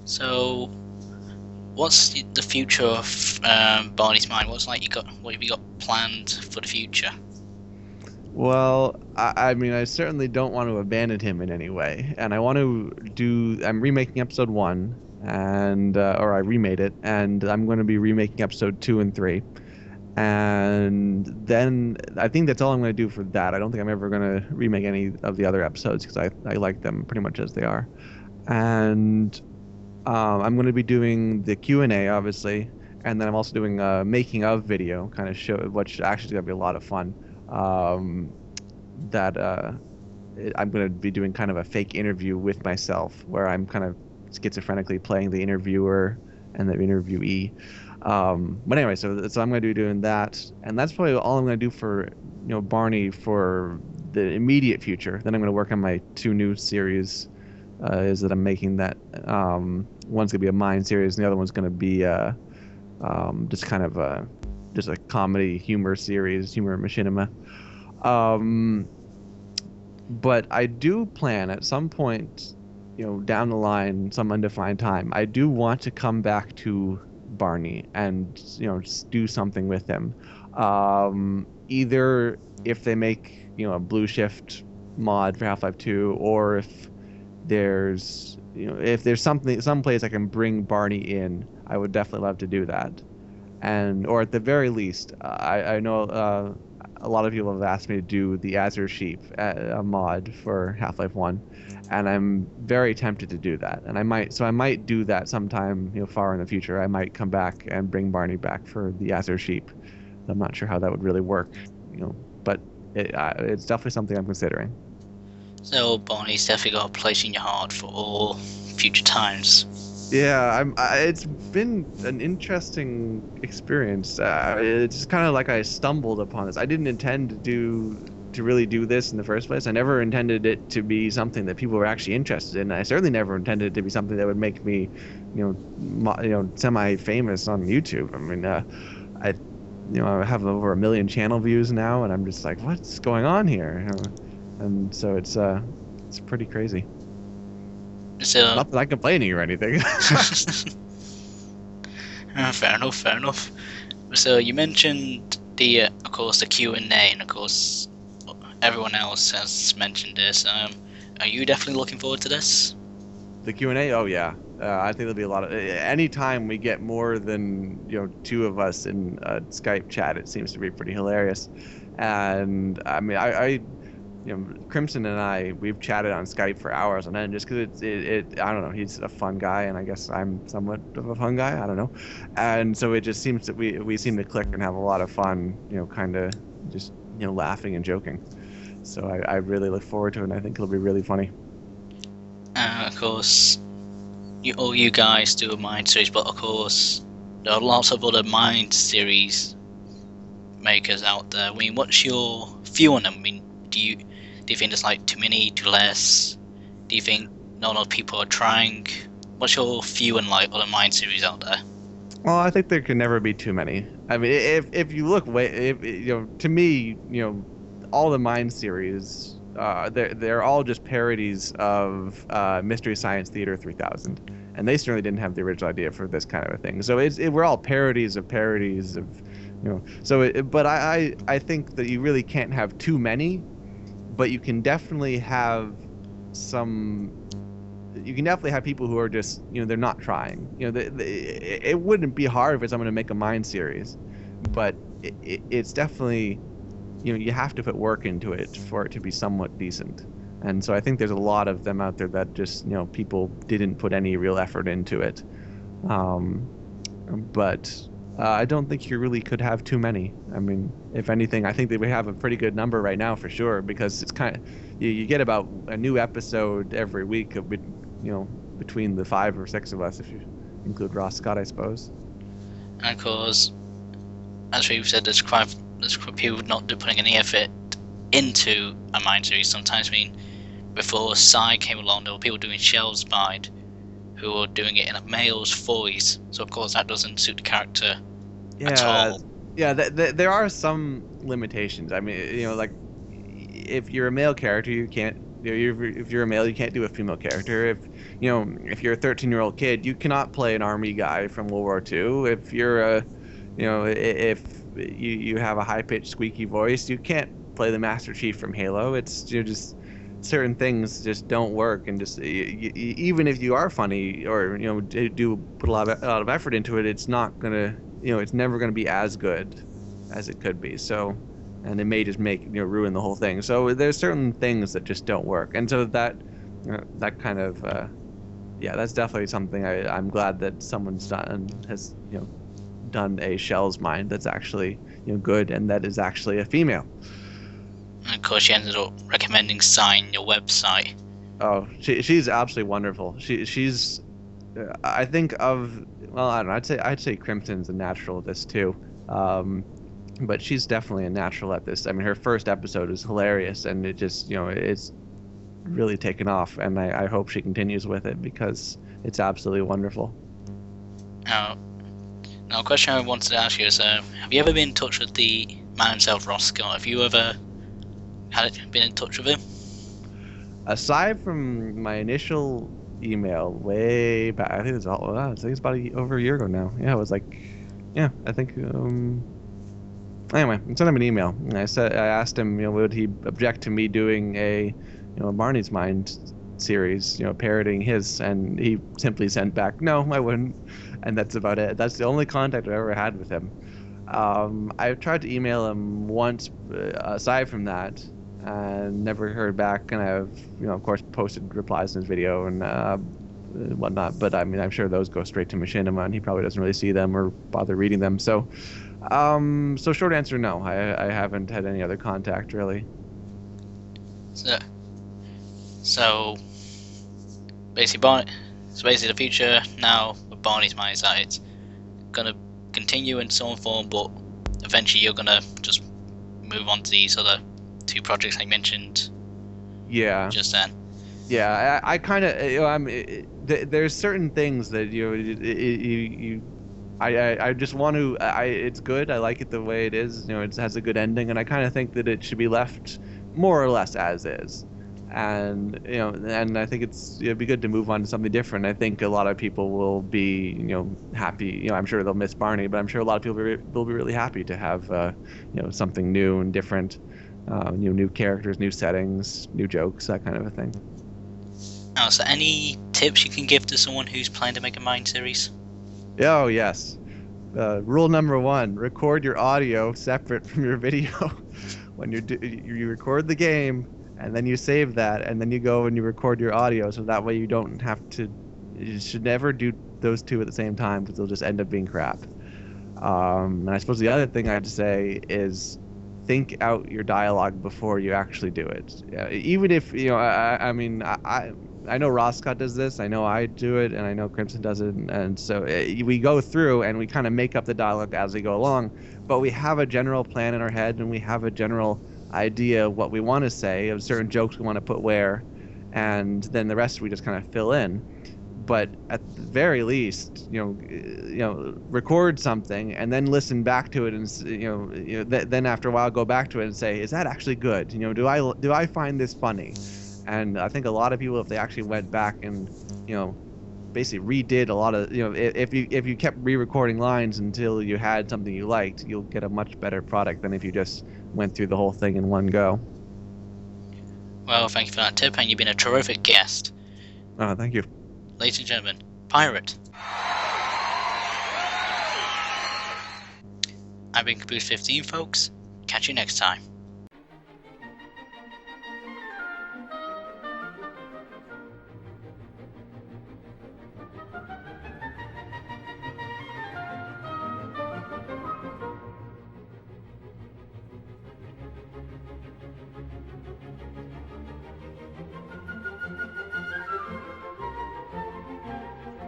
So, what's the future of Barney's mind? What have you got planned for the future? Well, I mean, I certainly don't want to abandon him in any way, and I want to do. I'm remaking episode one, and or I remade it, and I'm going to be remaking episode two and three, and then I think that's all I'm going to do for that. I don't think I'm ever going to remake any of the other episodes because I like them pretty much as they are, and I'm going to be doing the Q&A obviously, and then I'm also doing a making of video, kind of show, which actually is going to be a lot of fun. Um, that I'm going to be doing kind of a fake interview with myself where I'm kind of schizophrenically playing the interviewer and the interviewee. But anyway, so I'm going to be doing that, and that's probably all I'm going to do for Barney for the immediate future. Then I'm going to work on my two new series. Is that I'm making that one's going to be a mind series, and the other one's going to be just kind of just a comedy humor series, humor machinima. Um, but I do plan at some point, down the line, some undefined time, I do want to come back to Barney and, do something with him. Either if they make, a Blue Shift mod for Half-Life 2, or if there's something, some place I can bring Barney in, I would definitely love to do that. And, or at the very least, I know a lot of people have asked me to do the Azure Sheep a mod for Half-Life 1, and I'm very tempted to do that. And I might do that sometime, far in the future. I might come back and bring Barney back for the Azure Sheep. I'm not sure how that would really work, but it's definitely something I'm considering. So, Barney's definitely got a place in your heart for all future times. Yeah, it's been an interesting experience. It's just kind of like I stumbled upon this. I didn't intend to really do this in the first place. I never intended it to be something that people were actually interested in. I certainly never intended it to be something that would make me, semi-famous on YouTube. I mean, I have over 1 million channel views now, and I'm just like, what's going on here? And so it's pretty crazy. So, Not that I'm complaining or anything. fair enough, fair enough. So, you mentioned of course, the Q&A, and of course, everyone else has mentioned this. Are you definitely looking forward to this? The Q&A, oh yeah. I think there'll be a lot of anytime we get more than two of us in a Skype chat, it seems to be pretty hilarious. And I mean, Crimson and we've chatted on Skype for hours on end just because I don't know, he's a fun guy, and I guess I'm somewhat of a fun guy, I don't know. And so it just seems that we seem to click and have a lot of fun, kind of just laughing and joking. So I really look forward to it, and I think it'll be really funny. Of course, all you guys do a Mind series, but of course, there are lots of other Mind series makers out there. I mean, what's your view on them? I mean, do you think there's like too many, too less? Do you think not enough people are trying? What's your view on like other Mind series out there? Well, I think there can never be too many. I mean, if you look way, if, to me, all the Mind series, they're all just parodies of Mystery Science Theater 3000, and they certainly didn't have the original idea for this kind of a thing. So we're all parodies of parodies of, but I think that you really can't have too many, but you can definitely have some. You can definitely have people who are just, they're not trying. It wouldn't be hard for someone to make a Mind series, but it's definitely, you have to put work into it for it to be somewhat decent. And so I think there's a lot of them out there that just, people didn't put any real effort into it. Um, but I don't think you really could have too many. I mean, if anything, I think that we have a pretty good number right now for sure, because it's kind of, you get about a new episode every week of, between the 5 or 6 of us, if you include Ross Scott, I suppose. And of course, as we've said, there's quite people not putting any effort into a Mind series sometimes. I mean, before Psy came along, there were people doing Shell's Mind who were doing it in a male's voice, so of course that doesn't suit the character at all. Yeah, there are some limitations. I mean, like, if you're a male character, you can't if you're a male, you can't do a female character. If you're a 13-year-old kid, you cannot play an army guy from World War II. If you're a, if you have a high-pitched, squeaky voice, you can't play the Master Chief from Halo. You're just certain things just don't work, and just even if you are funny or do put a lot of effort into it, it's not gonna it's never gonna be as good as it could be. So, and it may just ruin the whole thing. So there's certain things that just don't work, and so that kind of that's definitely something I'm glad that someone's has done a Shell's Mind that's actually good, and that is actually a female. And of course, she ended up recommending Sign, your website. Oh, she's absolutely wonderful. She's I think I don't know. I'd say Crimson's a natural at this too, but she's definitely a natural at this. I mean, her first episode is hilarious, and it just it's really taken off, and I hope she continues with it because it's absolutely wonderful. Now, a question I wanted to ask you is, have you ever been in touch with the man himself, Ross Scott? Have you ever been in touch with him? Aside from my initial email way back, I think it's about over a year ago now. Yeah, it was like, I think. Anyway, I sent him an email, and I asked him, would he object to me doing a, Barney's Mind series, parroting his, and he simply sent back, no, I wouldn't, and that's about it. That's the only contact I've ever had with him. I've tried to email him once, aside from that, and never heard back, and I've, of course, posted replies in his video and whatnot, but I mean, I'm sure those go straight to Machinima, and he probably doesn't really see them or bother reading them, so short answer, no, I haven't had any other contact, really. So basically, the future now with Barney's Mind is that it's gonna continue in some form, but eventually you're gonna just move on to these other two projects I mentioned. Yeah. Just then. Yeah, I kind of, there's certain things that I just want to. It's good. I like it the way it is. It has a good ending, and I kind of think that it should be left more or less as is. And and I think it'd be good to move on to something different. I think a lot of people will be happy. I'm sure they'll miss Barney, but I'm sure a lot of people will be really happy to have something new and different. New characters, new settings, new jokes, that kind of a thing. Oh, so any tips you can give to someone who's planning to make a Mind series? Oh, yes. Rule number 1, record your audio separate from your video. When you record the game, and then you save that, and then you go and you record your audio, so that way you don't have to. You should never do those two at the same time, because they'll just end up being crap. And I suppose the other thing I have to say is think out your dialogue before you actually do it. Even if I know Roscott does this, I know I do it, and I know Crimson does it, and so we go through and we kind of make up the dialogue as we go along, but we have a general plan in our head, and we have a general idea of what we want to say, of certain jokes we want to put where, and then the rest we just kind of fill in. But at the very least, record something and then listen back to it, and then after a while go back to it and say, is that actually good? Do I find this funny? And I think a lot of people, if they actually went back and basically redid a lot of if you kept re-recording lines until you had something you liked, you'll get a much better product than if you just went through the whole thing in one go. Well, thank you for that tip, and you've been a terrific guest. Thank you. Ladies and gentlemen, Pirate. I've been Caboos15, folks. Catch you next time.